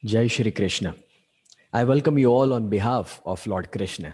जय Shri Krishna. I welcome you all on behalf of Lord Krishna.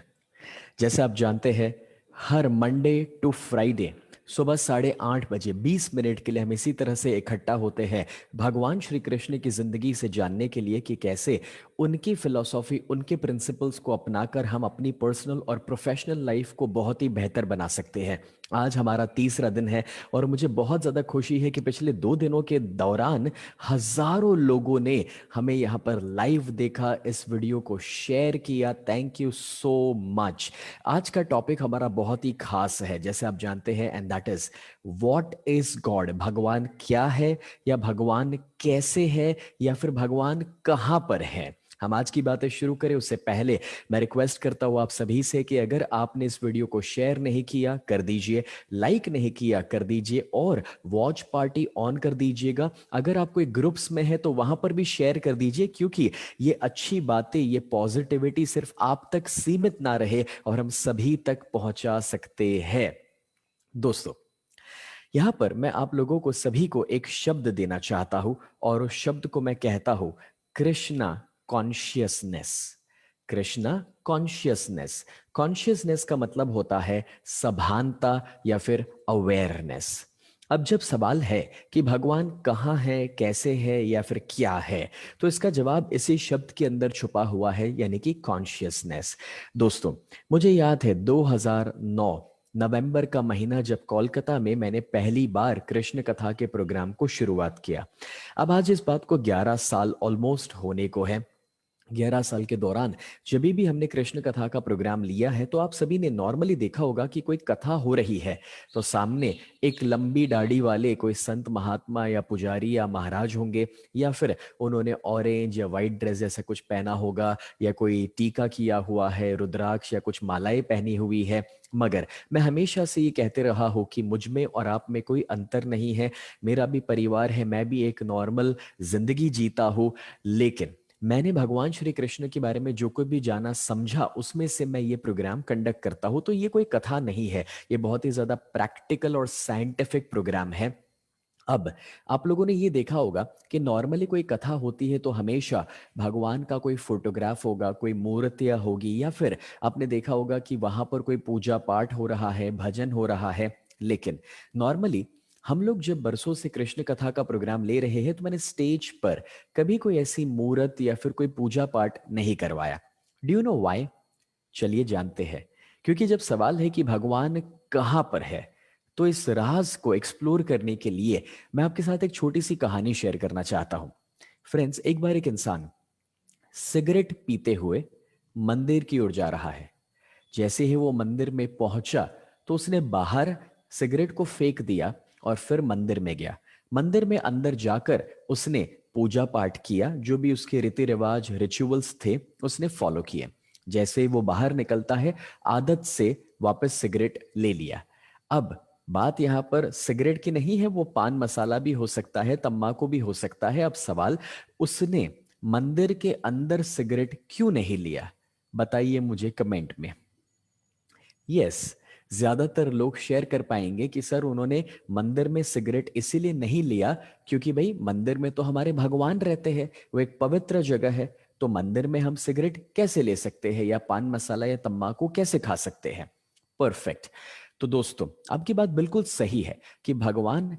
जैसे आप जानते हैं, हर मंडे टू फ्राइडे सुबह 8:30 बजे 20 मिनट के लिए हम इसी तरह से इकट्ठा होते हैं भगवान श्री कृष्ण की जिंदगी से जानने के लिए कि कैसे उनकी फिलॉसफी, उनके प्रिंसिपल्स को अपनाकर हम अपनी पर्सनल और प्रोफेशनल लाइफ को बहुत ही बेहतर बना सकते हैं। आज हमारा तीसरा दिन है और मुझे बहुत ज़्यादा खुशी है कि पिछले 2 दिनों के दौरान हजारों लोगों ने हमें यहाँ पर लाइव देखा, इस वीडियो को शेयर किया। Thank you so much. आज का टॉपिक हमारा बहुत ही खास है, जैसे आप जानते हैं, and that is what is God. भगवान क्या है, या भगवान कैसे है, या फिर भगवान कहां पर है। हम आज की बातें शुरू करें उससे पहले मैं रिक्वेस्ट करता हूं आप सभी से कि अगर आपने इस वीडियो को शेयर नहीं किया कर दीजिए, लाइक नहीं किया कर दीजिए, और वॉच पार्टी ऑन कर दीजिएगा। अगर आप कोई ग्रुप्स में है तो वहां पर भी शेयर कर दीजिए, क्योंकि ये अच्छी बातें, ये पॉजिटिविटी सिर्फ आप तक सीमित ना रहे और हम सभी तक पहुंचा सकते हैं। दोस्तों, यहां पर मैं आप लोगों को सभी को एक शब्द देना चाहता हूं, और उस शब्द को मैं कहता हूं Krishna consciousness. Krishna consciousness. Consciousness का मतलब होता है सभानता या फिर अवेयरनेस। अब जब सवाल है कि भगवान कहाँ है, कैसे है, या फिर क्या है, तो इसका जवाब इसी शब्द के अंदर छुपा हुआ है, यानी कि कॉन्शियसनेस। दोस्तों, मुझे याद है 2009 नवंबर का महीना, जब कोलकाता में मैंने पहली बार कृष्ण कथा के प्रोग्राम को शुरुआत किया। अब आज इस बात को 11 साल ऑलमोस्ट होने को है। 11 साल के दौरान जब भी हमने कृष्ण कथा का प्रोग्राम लिया है, तो आप सभी ने नॉर्मली देखा होगा कि कोई कथा हो रही है तो सामने एक लंबी दाढ़ी वाले कोई संत महात्मा या पुजारी या महाराज होंगे, या फिर उन्होंने ऑरेंज या वाइट ड्रेस जैसा कुछ पहना होगा, या कोई टीका किया हुआ है, रुद्राक्ष या कुछ मालाएं पहनी हुई है। मगर मैं हमेशा से ये कहते रहा हूं कि मुझ में और आप में कोई अंतर नहीं है। मेरा भी परिवार है, मैं भी एक नॉर्मल जिंदगी जीता हूं। लेकिन मैंने भगवान श्री कृष्ण के बारे में जो कोई भी जाना समझा, उसमें से मैं ये प्रोग्राम कंडक्ट करता हूं। तो ये कोई कथा नहीं है, ये बहुत ही ज्यादा प्रैक्टिकल और साइंटिफिक प्रोग्राम है। अब आप लोगों ने ये देखा होगा कि नॉर्मली कोई कथा होती है तो हमेशा भगवान का कोई फोटोग्राफ होगा, कोई मूर्तियां होगी, या फिर आपने देखा होगा कि वहां पर कोई पूजा पाठ हो रहा है, भजन हो रहा है। लेकिन नॉर्मली हम लोग जब बरसों से कृष्ण कथा का प्रोग्राम ले रहे हैं, तो मैंने स्टेज पर कभी कोई ऐसी मूर्त या फिर कोई पूजा पाठ नहीं करवाया। Do you know why? चलिए जानते हैं। क्योंकि जब सवाल है कि भगवान कहां पर है, तो इस राज को एक्सप्लोर करने के लिए मैं आपके साथ एक छोटी सी कहानी शेयर करना चाहता हूं। फ्रेंड्स, एक बार एक इंसान सिगरेट पीते हुए मंदिर की ओर जा रहा है। जैसे ही वो मंदिर में पहुंचा, तो उसने बाहर सिगरेट को फेंक दिया और फिर मंदिर में गया। मंदिर में अंदर जाकर उसने पूजा पाठ किया, जो भी उसके रीति रिवाज, रिचुअल्स थे, उसने फॉलो किए। जैसे ही वो बाहर निकलता है, आदत से वापस सिगरेट ले लिया। अब बात यहां पर सिगरेट की नहीं है, वो पान मसाला भी हो सकता है, तम्बाकू भी हो सकता है। अब सवाल, उसने मंदिर के अंदर सिगरेट क्यों नहीं लिया? बताइए मुझे कमेंट में। यस, ज्यादातर लोग शेयर कर पाएंगे कि सर उन्होंने मंदिर में सिगरेट इसीलिए नहीं लिया क्योंकि भाई मंदिर में तो हमारे भगवान रहते हैं, वो एक पवित्र जगह है, तो मंदिर में हम सिगरेट कैसे ले सकते हैं, या पान मसाला या तंबाकू कैसे खा सकते हैं। परफेक्ट। तो दोस्तों, आपकी बात बिल्कुल सही है कि भगवान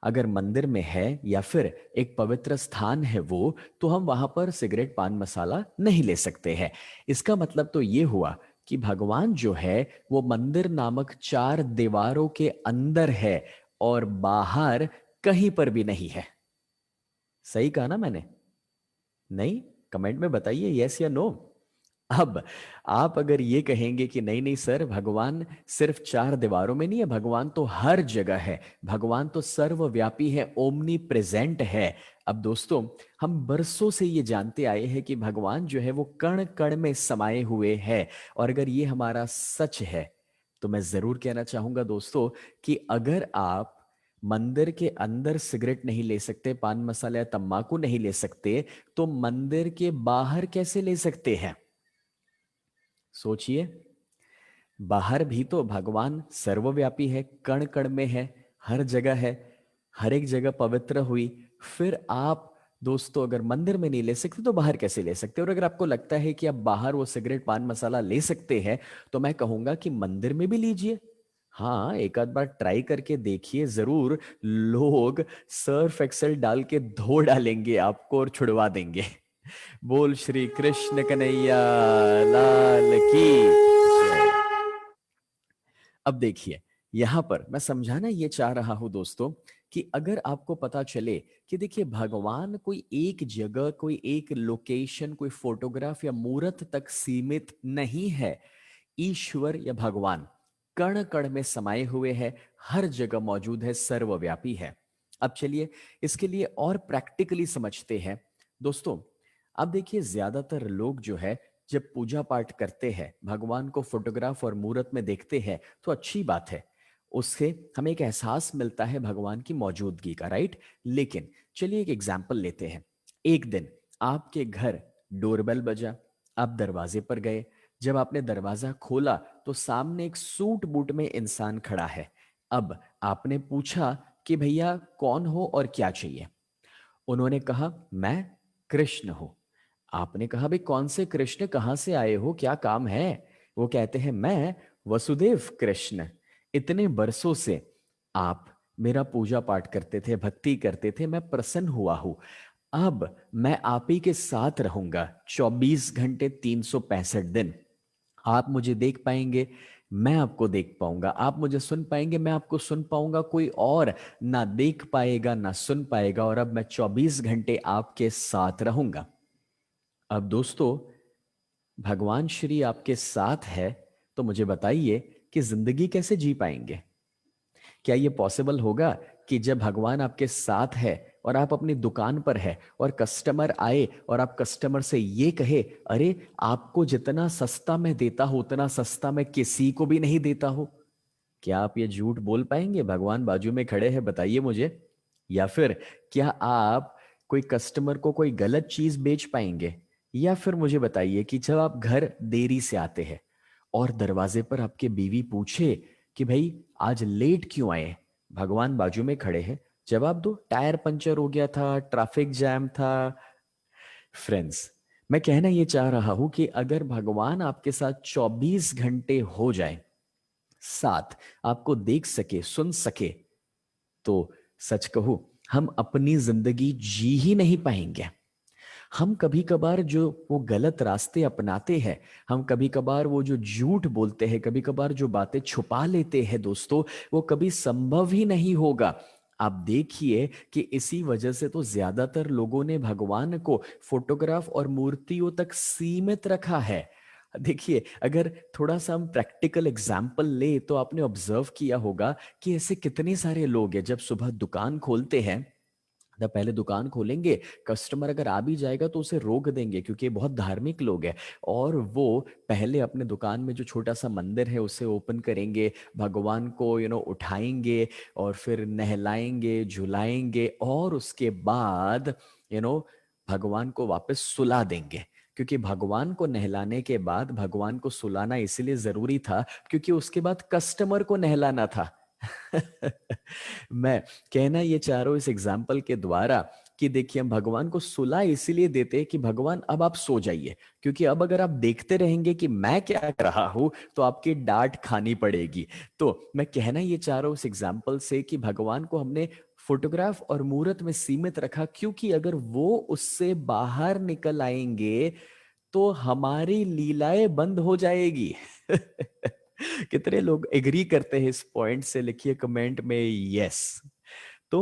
अगर मंदिर में है या फिर एक पवित्र स्थान है वो, तो हम वहां पर सिगरेट, पान मसाला नहीं ले सकते हैं। इसका मतलब तो ये हुआ कि भगवान जो है वो मंदिर नामक 4 दीवारों के अंदर है और बाहर कहीं पर भी नहीं है। सही कहा ना मैंने? नहीं? कमेंट में बताइए यस या नो। अब आप अगर ये कहेंगे कि नहीं नहीं सर, भगवान सिर्फ 4 दीवारों में नहीं है, भगवान तो हर जगह है, भगवान तो सर्वव्यापी है, ओमनी प्रेजेंट है। अब दोस्तों, हम बरसों से ये जानते आए हैं कि भगवान जो है वो कण कण में समाये हुए है। और अगर ये हमारा सच है, तो मैं जरूर कहना चाहूंगा दोस्तों कि अगर आप मंदिर के अंदर सिगरेट नहीं ले सकते, पान मसाला या तंबाकू नहीं ले सकते, तो मंदिर के बाहर कैसे ले सकते हैं? सोचिए। बाहर भी तो भगवान सर्वव्यापी है, कण कण में है, हर जगह है, हर एक जगह पवित्र हुई। फिर आप दोस्तों अगर मंदिर में नहीं ले सकते तो बाहर कैसे ले सकते? और अगर आपको लगता है कि आप बाहर वो सिगरेट पान मसाला ले सकते हैं तो मैं कहूंगा कि मंदिर में भी लीजिए। हाँ, एक आध बार ट्राई करके देखिए जरूर। लोग सर्फ एक्सेल डाल के धो डालेंगे आपको और छुड़वा देंगे। बोल श्री कृष्ण कन्हैया लाल की जय। अब देखिए, यहां पर मैं समझाना ये चाह रहा हूं दोस्तों कि अगर आपको पता चले कि देखिए भगवान कोई एक जगह, कोई एक लोकेशन, कोई फोटोग्राफ या मूर्त तक सीमित नहीं है। ईश्वर या भगवान कण कण में समाये हुए है, हर जगह मौजूद है, सर्वव्यापी है। अब चलिए इसके लिए और प्रैक्टिकली समझते हैं दोस्तों। अब देखिए ज्यादातर लोग जो है जब पूजा पाठ करते हैं, भगवान को फोटोग्राफ और मूर्त में देखते हैं तो अच्छी बात है, उससे हमें एक एहसास मिलता है भगवान की मौजूदगी का, राइट। लेकिन चलिए एक एग्जाम्पल लेते हैं। एक दिन आपके घर डोरबेल बजा, आप दरवाजे पर गए। जब आपने दरवाजा खोला तो सामने एक सूट बूट में इंसान खड़ा है। अब आपने पूछा कि भैया कौन हो और क्या चाहिए? उन्होंने कहा मैं कृष्ण हूं। आपने कहा भाई कौन से कृष्ण, कहां से आए हो, क्या काम है? वो कहते हैं मैं वसुदेव कृष्ण, इतने बरसों से आप मेरा पूजा पाठ करते थे, भक्ति करते थे, मैं प्रसन्न हुआ हूं। अब मैं आप ही के साथ रहूंगा 24 घंटे 365 दिन। आप मुझे देख पाएंगे, मैं आपको देख पाऊंगा, आप मुझे सुन पाएंगे, मैं आपको सुन पाऊंगा, कोई और ना देख पाएगा ना सुन पाएगा। और अब मैं 24 घंटे आपके साथ रहूंगा। अब दोस्तों भगवान श्री आपके साथ है तो मुझे बताइए कि जिंदगी कैसे जी पाएंगे? क्या ये पॉसिबल होगा कि जब भगवान आपके साथ है और आप अपनी दुकान पर है और कस्टमर आए और आप कस्टमर से ये कहे अरे आपको जितना सस्ता मैं देता हूं उतना सस्ता मैं किसी को भी नहीं देता हूं? क्या आप ये झूठ बोल पाएंगे? भगवान बाजू में खड़े हैं, बताइए मुझे। या फिर क्या आप कोई कस्टमर को कोई गलत चीज बेच पाएंगे? या फिर मुझे बताइए कि जब आप घर देरी से आते हैं और दरवाजे पर आपके बीवी पूछे कि भाई आज लेट क्यों आए, भगवान बाजू में खड़े हैं, जवाब दो टायर पंचर हो गया था, ट्रैफिक जैम था। फ्रेंड्स, मैं कहना यह चाह रहा हूं कि अगर भगवान आपके साथ 24 घंटे हो जाए, साथ आपको देख सके सुन सके, तो सच कहूं हम अपनी जिंदगी जी ही नहीं पाएंगे। हम कभी कभार जो वो गलत रास्ते अपनाते हैं, हम कभी कभार वो जो झूठ बोलते हैं, कभी कभार जो बातें छुपा लेते हैं दोस्तों, वो कभी संभव ही नहीं होगा। आप देखिए कि इसी वजह से तो ज्यादातर लोगों ने भगवान को फोटोग्राफ और मूर्तियों तक सीमित रखा है। देखिए अगर थोड़ा सा हम प्रैक्टिकल एग्जाम्पल ले तो आपने ऑब्जर्व किया होगा कि ऐसे कितने सारे लोग हैं जब सुबह दुकान खोलते हैं, जब पहले दुकान खोलेंगे, कस्टमर अगर आ भी जाएगा तो उसे रोक देंगे क्योंकि ये बहुत धार्मिक लोग हैं। और वो पहले अपने दुकान में जो छोटा सा मंदिर है उसे ओपन करेंगे, भगवान को उठाएंगे और फिर नहलाएंगे झुलाएंगे और उसके बाद भगवान को वापस सुला देंगे। क्योंकि भगवान को नहलाने के बाद भगवान को सुलाना इसलिए जरूरी था क्योंकि उसके बाद कस्टमर को नहलाना था। मैं कहना ये चाह रहा हूं इस एग्जाम्पल के द्वारा कि देखिए हम भगवान को सुला इसीलिए देते कि भगवान अब आप सो जाइए, क्योंकि अब अगर आप देखते रहेंगे कि मैं क्या कर रहा हूं तो आपकी डांट खानी पड़ेगी। तो मैं कहना ये चाह रहा हूं इस एग्जाम्पल से कि भगवान को हमने फोटोग्राफ और मूर्त में सीमित रखा क्योंकि अगर वो उससे बाहर निकल आएंगे तो हमारी लीलाएं बंद हो जाएगी। कितने लोग एग्री करते हैं इस पॉइंट से? लिखिए कमेंट में यस। तो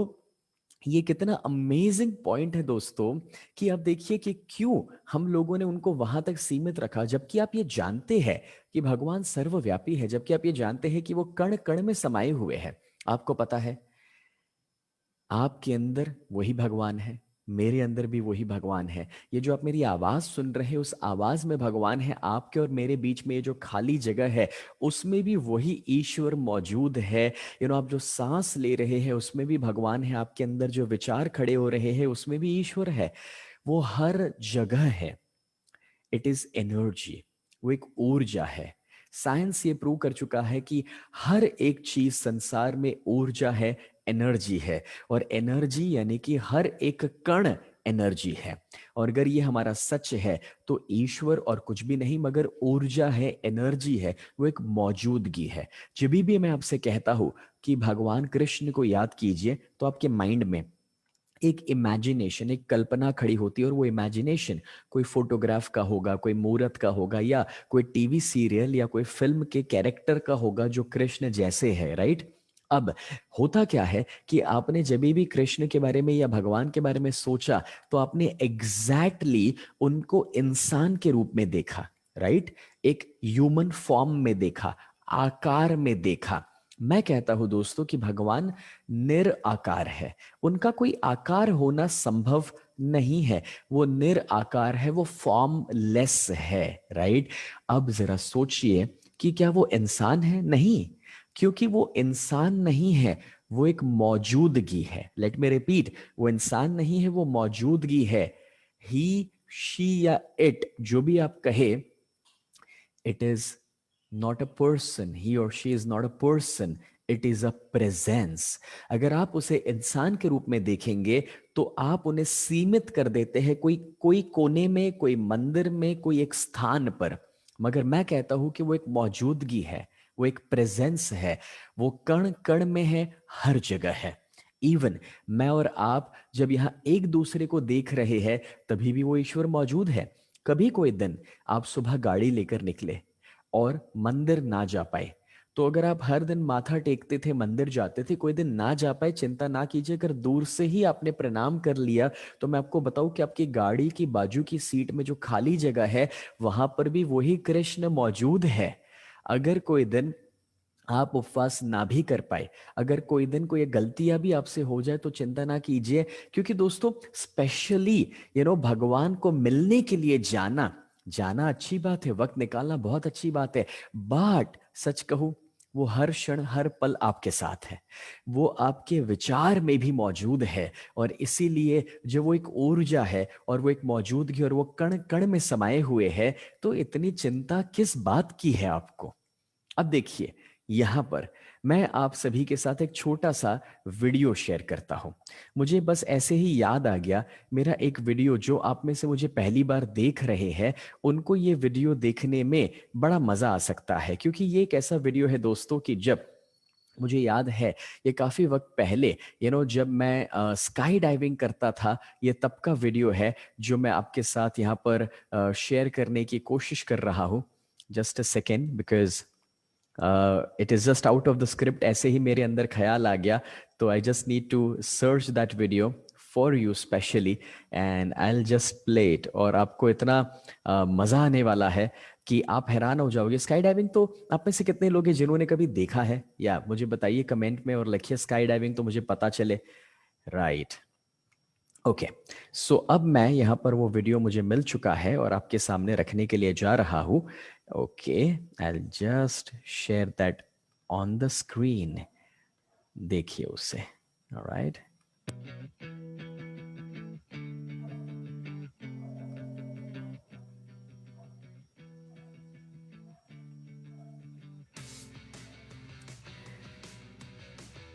ये कितना अमेजिंग पॉइंट है दोस्तों कि आप देखिए कि क्यों हम लोगों ने उनको वहां तक सीमित रखा, जबकि आप ये जानते हैं कि भगवान सर्वव्यापी है, जबकि आप ये जानते हैं कि वो कण कण में समाये हुए हैं। आपको पता है आपके अंदर वही भगवान है, मेरे अंदर भी वही भगवान है। ये जो आप मेरी आवाज सुन रहे हैं उस आवाज में भगवान है, आपके और मेरे बीच में ये जो खाली जगह है उसमें भी वही ईश्वर मौजूद है। आप जो सांस ले रहे हैं उसमें भी भगवान है, आपके अंदर जो विचार खड़े हो रहे हैं उसमें भी ईश्वर है। वो हर जगह है। इट इज एनर्जी, वो एक ऊर्जा है। साइंस ये प्रूव कर चुका है कि हर एक चीज संसार में ऊर्जा है, एनर्जी है। और एनर्जी यानी कि हर एक कण एनर्जी है। और अगर ये हमारा सच है तो ईश्वर और कुछ भी नहीं मगर ऊर्जा है, एनर्जी है, वो एक मौजूदगी है। जब भी मैं आपसे कहता हूं कि भगवान कृष्ण को याद कीजिए तो आपके माइंड में एक इमेजिनेशन, एक कल्पना खड़ी होती है, और वो इमेजिनेशन कोई फोटोग्राफ का होगा, कोई मूर्त का होगा, या कोई टीवी सीरियल या कोई फिल्म के कैरेक्टर का होगा जो कृष्ण जैसे है, राइट। अब होता क्या है कि आपने जब भी कृष्ण के बारे में या भगवान के बारे में सोचा तो आपने एग्जैक्टली उनको इंसान के रूप में देखा, राइट, एक ह्यूमन फॉर्म में देखा, आकार में देखा। मैं कहता हूं दोस्तों कि भगवान निराकार है, उनका कोई आकार होना संभव नहीं है, वो निराकार है, वो फॉर्मलेस है, राइट। अब जरा सोचिए कि क्या वो इंसान है? नहीं, क्योंकि वो इंसान नहीं है, वो एक मौजूदगी है। लेट मी रिपीट, वो इंसान नहीं है, वो मौजूदगी है। ही, शी या इट, जो भी आप कहे, it is not a person, he or she is not a person, it is a presence। अगर आप उसे इंसान के रूप में देखेंगे तो आप उन्हें सीमित कर देते हैं कोई कोई कोने में, कोई मंदिर में, कोई एक स्थान पर। मगर मैं कहता हूं कि वो एक मौजूदगी है, वो एक प्रेजेंस है, वो कण कण में है, हर जगह है। इवन मैं और आप जब यहां एक दूसरे को देख रहे हैं तभी भी वो ईश्वर मौजूद है। कभी कोई दिन आप सुबह गाड़ी लेकर निकले और मंदिर ना जा पाए, तो अगर आप हर दिन माथा टेकते थे, मंदिर जाते थे, कोई दिन ना जा पाए, चिंता ना कीजिए। अगर दूर से ही आपने प्रणाम कर लिया तो मैं आपको बताऊं कि आपकी गाड़ी की बाजू की सीट में जो खाली जगह है वहां पर भी वही कृष्ण मौजूद है। अगर कोई दिन आप उपवास ना भी कर पाए, अगर कोई दिन कोई गलतियां भी आपसे हो जाए तो चिंता ना कीजिए, क्योंकि दोस्तों स्पेशली भगवान को मिलने के लिए जाना, जाना अच्छी बात है, वक्त निकालना बहुत अच्छी बात है, बट सच कहूं वो हर क्षण हर पल आपके साथ है, वो आपके विचार में भी मौजूद है। और इसीलिए जो वो एक ऊर्जा है और वो एक मौजूदगी और वो कण कण में समाये हुए है, तो इतनी चिंता किस बात की है आपको। अब देखिए, यहां पर मैं आप सभी के साथ एक छोटा सा वीडियो शेयर करता हूं। मुझे बस ऐसे ही याद आ गया, मेरा एक वीडियो, जो आप में से मुझे पहली बार देख रहे हैं उनको ये वीडियो देखने में बड़ा मजा आ सकता है, क्योंकि ये एक ऐसा वीडियो है दोस्तों कि जब मुझे याद है, ये काफी वक्त पहले, जब मैं स्काई डाइविंग करता था, ये तब का वीडियो है जो मैं आपके साथ यहाँ पर शेयर करने की कोशिश कर रहा हूँ। Just a second, because it is just out of the script, ऐसे ही मेरे अंदर ख्याल आ गया, तो I just need to search that video for you specially, and I will just play it. और आपको इतना मजा आने वाला है कि आप हैरान हो जाओगे। स्काई डाइविंग तो आप में से कितने लोग हैं जिन्होंने कभी देखा है, या मुझे बताइए कमेंट में और लिखिए स्काई डाइविंग, तो मुझे पता चले, राइट। ओके, सो अब मैं यहाँ पर वो वीडियो मुझे मिल चुका है और आपके सामने रखने के लिए जा रहा हूँ। Okay, I just share that on the screen, देखिए उसे। ऑलराइट,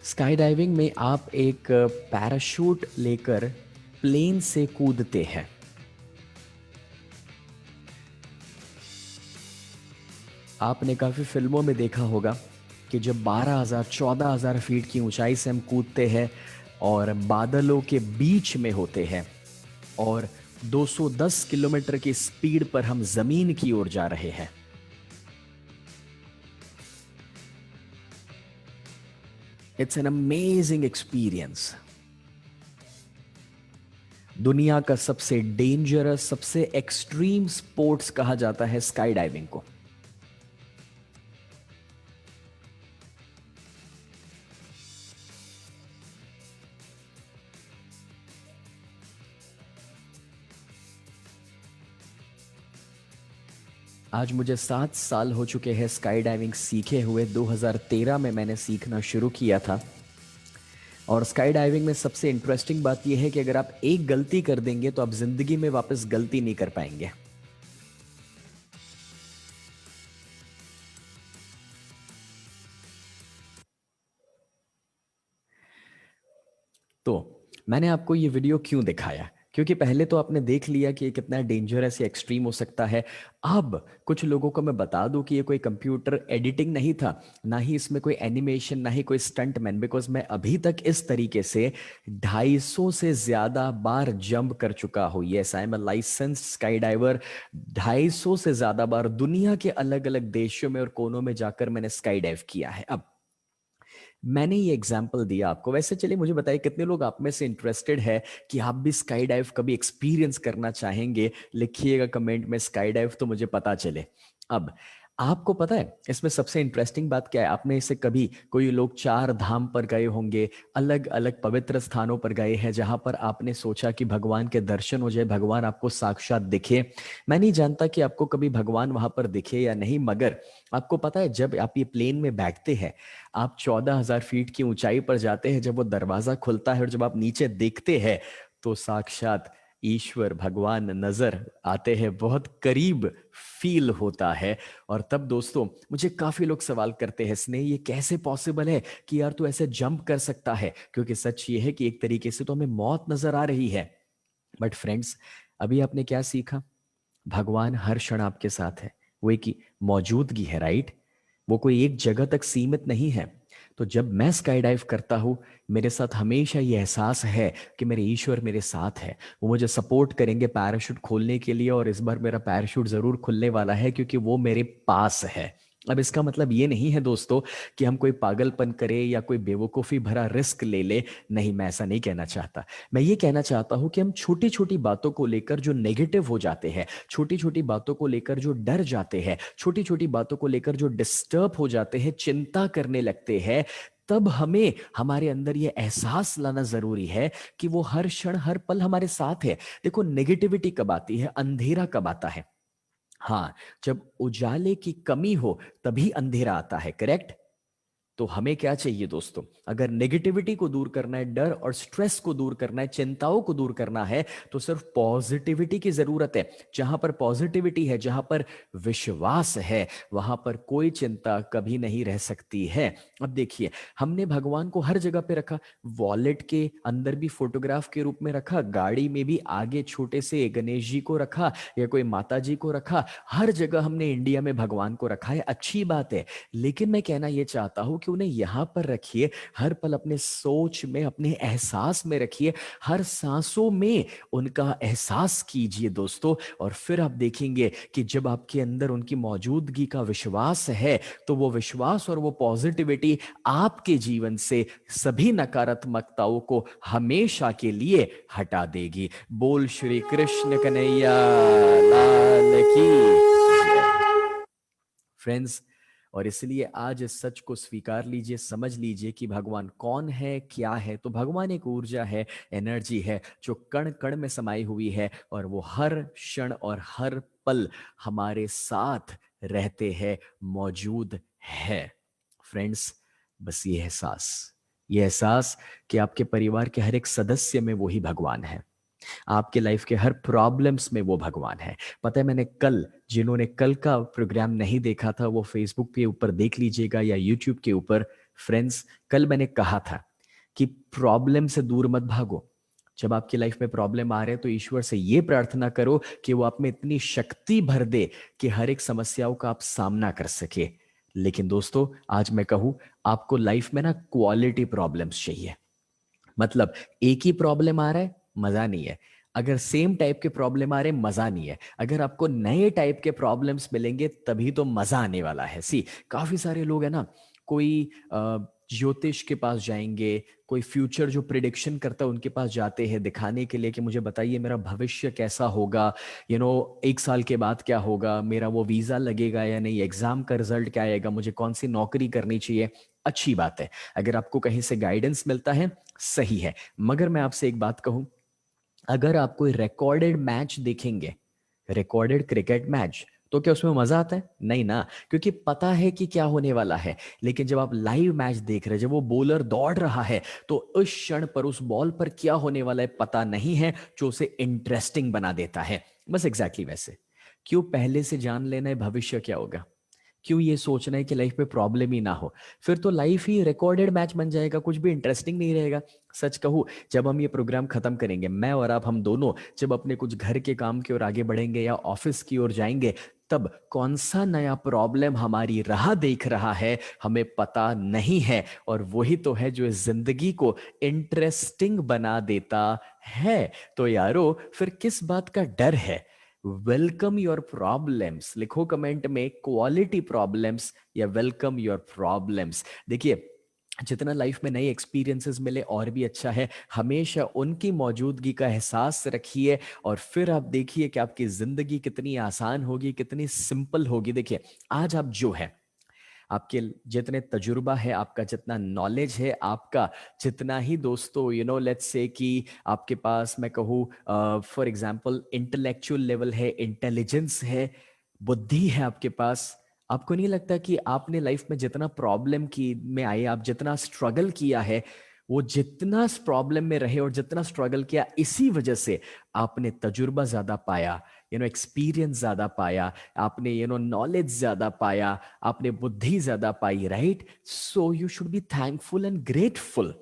स्काई डाइविंग में आप एक पैराशूट लेकर प्लेन से कूदते हैं। आपने काफ़ी फिल्मों में देखा होगा कि जब 12,000 14,000 फीट की ऊंचाई से हम कूदते हैं और बादलों के बीच में होते हैं और 210 किलोमीटर की स्पीड पर हम जमीन की ओर जा रहे हैं। It's an amazing experience. दुनिया का सबसे डेंजरस, सबसे एक्सट्रीम स्पोर्ट्स कहा जाता है स्काई डाइविंग को। आज मुझे 7 साल हो चुके हैं स्काई डाइविंग सीखे हुए। 2013 में मैंने सीखना शुरू किया था। और स्काई डाइविंग में सबसे इंटरेस्टिंग बात यह है कि अगर आप एक गलती कर देंगे तो आप जिंदगी में वापस गलती नहीं कर पाएंगे। तो मैंने आपको ये वीडियो क्यों दिखाया, क्योंकि पहले तो आपने देख लिया कि ये कितना डेंजरस या एक्सट्रीम हो सकता है। अब कुछ लोगों को मैं बता दूं कि ये कोई कंप्यूटर एडिटिंग नहीं था, ना ही इसमें कोई एनिमेशन, ना ही कोई स्टंट मैन, बिकॉज मैं अभी तक इस तरीके से 250 से ज्यादा बार जंप कर चुका हूं। Yes, I am a licensed skydiver. 250 से ज्यादा बार दुनिया के अलग अलग देशों में और कोनों में जाकर मैंने स्काई डाइव किया है। अब मैंने ये एग्जाम्पल दिया आपको, वैसे चलिए मुझे बताइए कितने लोग आप में से इंटरेस्टेड है कि आप भी स्काई डाइव कभी एक्सपीरियंस करना चाहेंगे। लिखिएगा कमेंट में स्काई डाइव, तो मुझे पता चले। अब आपको पता है इसमें सबसे इंटरेस्टिंग बात क्या है? आपने इसे कभी, कोई लोग 4 धाम पर गए होंगे, अलग अलग पवित्र स्थानों पर गए हैं जहां पर आपने सोचा कि भगवान के दर्शन हो जाए, भगवान आपको साक्षात दिखे। मैं नहीं जानता कि आपको कभी भगवान वहां पर दिखे या नहीं, मगर आपको पता है जब आप ये प्लेन में बैठते हैं, आप 14,000 फीट की ऊंचाई पर जाते हैं, जब वो दरवाजा खुलता है और जब आप नीचे देखते हैं तो साक्षात ईश्वर भगवान नजर आते हैं, बहुत करीब फील होता है। और तब दोस्तों मुझे काफी लोग सवाल करते हैं, स्नेह ये कैसे पॉसिबल है कि यार तू ऐसे जंप कर सकता है? क्योंकि सच ये है कि एक तरीके से तो हमें मौत नजर आ रही है, बट फ्रेंड्स अभी आपने क्या सीखा? भगवान हर क्षण आपके साथ है, वो एक मौजूदगी है, राइट? वो कोई एक जगह तक सीमित नहीं है। तो जब मैं स्काई डाइव करता हूं, मेरे साथ हमेशा ये एहसास है कि मेरे ईश्वर मेरे साथ है, वो मुझे सपोर्ट करेंगे पैराशूट खोलने के लिए, और इस बार मेरा पैराशूट जरूर खुलने वाला है क्योंकि वो मेरे पास है। अब इसका मतलब ये नहीं है दोस्तों कि हम कोई पागलपन करें या कोई बेवकूफ़ी भरा रिस्क ले ले। नहीं, मैं ऐसा नहीं कहना चाहता। मैं ये कहना चाहता हूं कि हम छोटी छोटी बातों को लेकर जो नेगेटिव हो जाते हैं, छोटी छोटी बातों को लेकर जो डर जाते हैं, छोटी छोटी बातों को लेकर जो डिस्टर्ब हो जाते हैं, चिंता करने लगते हैं, तब हमें हमारे अंदर यह एहसास लाना जरूरी है कि वो हर क्षण हर पल हमारे साथ है। देखो, नेगेटिविटी कब आती है? अंधेरा कब आता है? हाँ, जब उजाले की कमी हो तभी अंधेरा आता है, करेक्ट? तो हमें क्या चाहिए दोस्तों? अगर नेगेटिविटी को दूर करना है, डर और स्ट्रेस को दूर करना है, चिंताओं को दूर करना है, तो सिर्फ पॉजिटिविटी की जरूरत है। जहां पर पॉजिटिविटी है, जहां पर विश्वास है, वहां पर कोई चिंता कभी नहीं रह सकती है। अब देखिए, हमने भगवान को हर जगह पे रखा, वॉलेट के अंदर भी फोटोग्राफ के रूप में रखा, गाड़ी में भी आगे छोटे से गणेश जी को रखा या कोई माता जी को रखा, हर जगह हमने इंडिया में भगवान को रखा है, अच्छी बात है। लेकिन मैं कहना यह चाहता हूं कि उन्हें यहां पर रखिए, हर पल अपने सोच में, अपने एहसास में रखिए, हर सांसों में उनका एहसास कीजिए दोस्तों। और फिर आप देखेंगे कि जब आपके अंदर उनकी मौजूदगी का विश्वास है, तो वो विश्वास और वो पॉजिटिविटी आपके जीवन से सभी नकारात्मकताओं को हमेशा के लिए हटा देगी। बोल श्री कृष्ण कन्हैया लाल की फ्रेंड्स। और इसलिए आज इस सच को स्वीकार लीजिए, समझ लीजिए कि भगवान कौन है, क्या है। तो भगवान एक ऊर्जा है, एनर्जी है, जो कण कण में समाई हुई है, और वो हर क्षण और हर पल हमारे साथ रहते हैं, मौजूद है। फ्रेंड्स, बस ये एहसास कि आपके परिवार के हर एक सदस्य में वही भगवान है, आपके लाइफ के हर प्रॉब्लम्स में वो भगवान है। पता है, मैंने कल, जिन्होंने कल का प्रोग्राम नहीं देखा था वो फेसबुक के ऊपर देख लीजिएगा या यूट्यूब के ऊपर। फ्रेंड्स, कल मैंने कहा था कि प्रॉब्लम से दूर मत भागो। जब आपकी लाइफ में प्रॉब्लम आ रहे हैं तो ईश्वर से ये प्रार्थना करो कि वो आप में इतनी शक्ति भर दे कि हर एक समस्याओं का आप सामना कर सके। लेकिन दोस्तों, आज मैं कहूं, आपको लाइफ में ना क्वालिटी प्रॉब्लम्स चाहिए। मतलब एक ही प्रॉब्लम आ रहा है, मजा नहीं है। अगर सेम टाइप के प्रॉब्लम आ रहे हैं, मजा नहीं है। अगर आपको नए टाइप के प्रॉब्लम्स मिलेंगे तभी तो मजा आने वाला है। काफी सारे लोग है ना, कोई ज्योतिष के पास जाएंगे, कोई फ्यूचर जो प्रिडिक्शन करता है उनके पास जाते हैं दिखाने के लिए कि मुझे बताइए मेरा भविष्य कैसा होगा, 1 साल के बाद क्या होगा, मेरा वो वीजा लगेगा या नहीं, एग्जाम का रिजल्ट क्या आएगा, मुझे कौन सी नौकरी करनी चाहिए। अच्छी बात है, अगर आपको कहीं से गाइडेंस मिलता है, सही है। मगर मैं आपसे एक बात कहूं, अगर आप कोई रिकॉर्डेड मैच देखेंगे, रिकॉर्डेड क्रिकेट मैच, तो क्या उसमें मजा आता है? नहीं ना, क्योंकि पता है कि क्या होने वाला है। लेकिन जब आप लाइव मैच देख रहे हैं, जब वो बॉलर दौड़ रहा है, तो उस क्षण पर उस बॉल पर क्या होने वाला है पता नहीं है, जो उसे इंटरेस्टिंग बना देता है। बस एग्जैक्टली वैसे, क्यों पहले से जान लेना है भविष्य क्या होगा? क्यों ये सोचना है कि लाइफ में प्रॉब्लम ही ना हो? फिर तो लाइफ ही रिकॉर्डेड मैच बन जाएगा, कुछ भी इंटरेस्टिंग नहीं रहेगा। सच कहूँ, जब हम ये प्रोग्राम खत्म करेंगे, मैं और आप, हम दोनों जब अपने कुछ घर के काम की ओर आगे बढ़ेंगे या ऑफिस की ओर जाएंगे, तब कौन सा नया प्रॉब्लम हमारी राह देख रहा है हमें पता नहीं है। और वही तो है जो इस जिंदगी को इंटरेस्टिंग बना देता है। तो यारो, फिर किस बात का डर है? वेलकम योर प्रॉब्लम्स, लिखो कमेंट में क्वालिटी प्रॉब्लम्स या वेलकम योर प्रॉब्लम्स। देखिए, जितना लाइफ में नए एक्सपीरियंसेस मिले और भी अच्छा है, हमेशा उनकी मौजूदगी का एहसास रखिए और फिर आप देखिए कि आपकी जिंदगी कितनी आसान होगी, कितनी सिंपल होगी। देखिए, आज आप जो है, आपके जितने तजुर्बा है, आपका जितना नॉलेज है, आपका जितना ही दोस्तों लेट्स से कि आपके पास मैं कहूँ फॉर एग्जांपल इंटेलेक्चुअल लेवल है, इंटेलिजेंस है, बुद्धि है आपके पास। आपको नहीं लगता कि आपने लाइफ में जितना प्रॉब्लम की में आए, आप जितना स्ट्रगल किया है, वो जितना प्रॉब्लम में रहे और जितना स्ट्रगल किया, इसी वजह से आपने तजुर्बा ज्यादा पाया, एक्सपीरियंस ज्यादा पाया, आपने नॉलेज ज्यादा पाया, आपने बुद्धि ज्यादा पाई, right? So you should be thankful and grateful.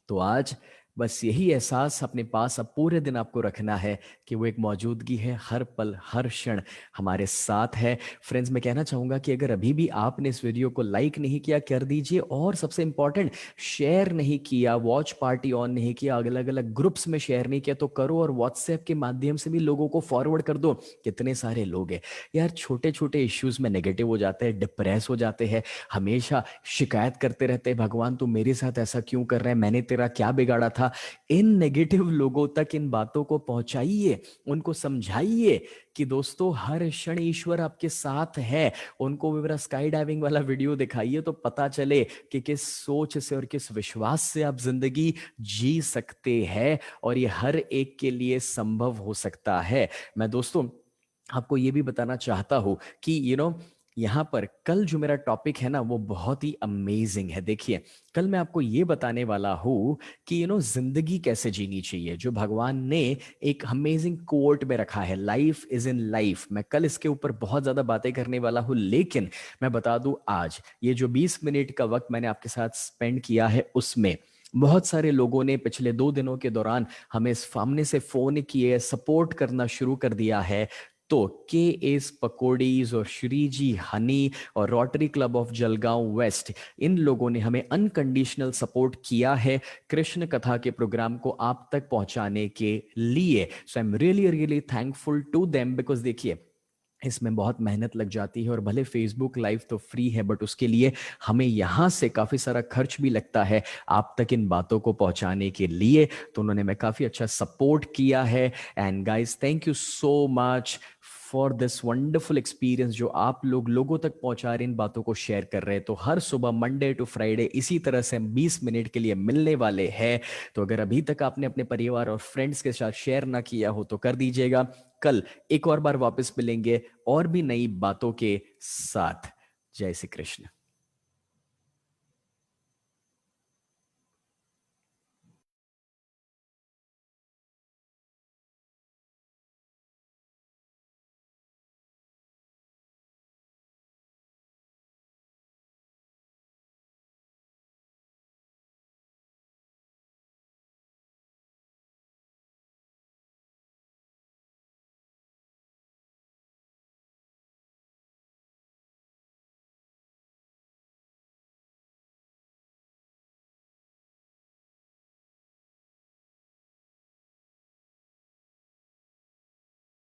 तो आज बस यही एहसास अपने पास अब पूरे दिन आपको रखना है कि वो एक मौजूदगी है, हर पल हर क्षण हमारे साथ है। फ्रेंड्स, मैं कहना चाहूंगा कि अगर अभी भी आपने इस वीडियो को लाइक नहीं किया, कर दीजिए। और सबसे इंपॉर्टेंट, शेयर नहीं किया, वॉच पार्टी ऑन नहीं किया, अलग अलग ग्रुप्स में शेयर नहीं किया तो करो, और व्हाट्सएप के माध्यम से भी लोगों को फॉरवर्ड कर दो। कितने सारे लोग हैं यार, छोटे छोटे इश्यूज में नेगेटिव हो जाते हैं, डिप्रेस हो जाते हैं, हमेशा शिकायत करते रहते हैं, भगवान तू मेरे साथ ऐसा क्यों कर रहा है, मैंने तेरा क्या बिगाड़ा था। इन नेगेटिव लोगों तक इन बातों को पहुंचाइए, उनको समझाइए कि दोस्तों हर क्षण ईश्वर आपके साथ है। उनको भी मेरा स्काई डाइविंग वाला वीडियो दिखाइए तो पता चले कि किस सोच से और किस विश्वास से आप जिंदगी जी सकते हैं, और ये हर एक के लिए संभव हो सकता है। मैं दोस्तों आपको ये भी बताना चाहता हूं कि यहाँ पर कल जो मेरा टॉपिक है ना, वो बहुत ही अमेजिंग है। देखिए, कल मैं आपको ये बताने वाला हूँ कि जिंदगी कैसे जीनी चाहिए, जो भगवान ने एक अमेजिंग कोट में रखा है, लाइफ इज इन लाइफ। मैं कल इसके ऊपर बहुत ज्यादा बातें करने वाला हूँ, लेकिन मैं बता दूं, आज ये जो 20 मिनट का वक्त मैंने आपके साथ स्पेंड किया है, उसमें बहुत सारे लोगों ने पिछले 2 दिनों के दौरान हमें सामने से फोन किए, सपोर्ट करना शुरू कर दिया है। तो के एस पकोड़ीज और श्री जी हनी और Rotary Club of Jalgaon west, इन लोगों ने हमें अनकंडीशनल सपोर्ट किया है कृष्ण कथा के प्रोग्राम को आप तक पहुंचाने के लिए। So I am really really thankful to them, because देखिए, इसमें बहुत मेहनत लग जाती है, और भले फेसबुक लाइव तो फ्री है, बट उसके लिए हमें यहाँ से काफ़ी सारा खर्च भी लगता है आप तक इन बातों को पहुँचाने के लिए। तो उन्होंने हमें काफ़ी अच्छा सपोर्ट किया है। And guys, thank you so much for this wonderful experience जो आप लोग लोगों तक पहुंचा रहे, इन बातों को शेयर कर रहे हैं। तो हर सुबह मंडे टू फ्राइडे इसी तरह से हम 20 मिनट के लिए मिलने वाले हैं। तो अगर अभी तक आपने अपने परिवार और फ्रेंड्स के साथ शेयर ना किया हो तो कर दीजिएगा। कल एक और बार वापस मिलेंगे और भी नई बातों के साथ। जय श्री कृष्ण।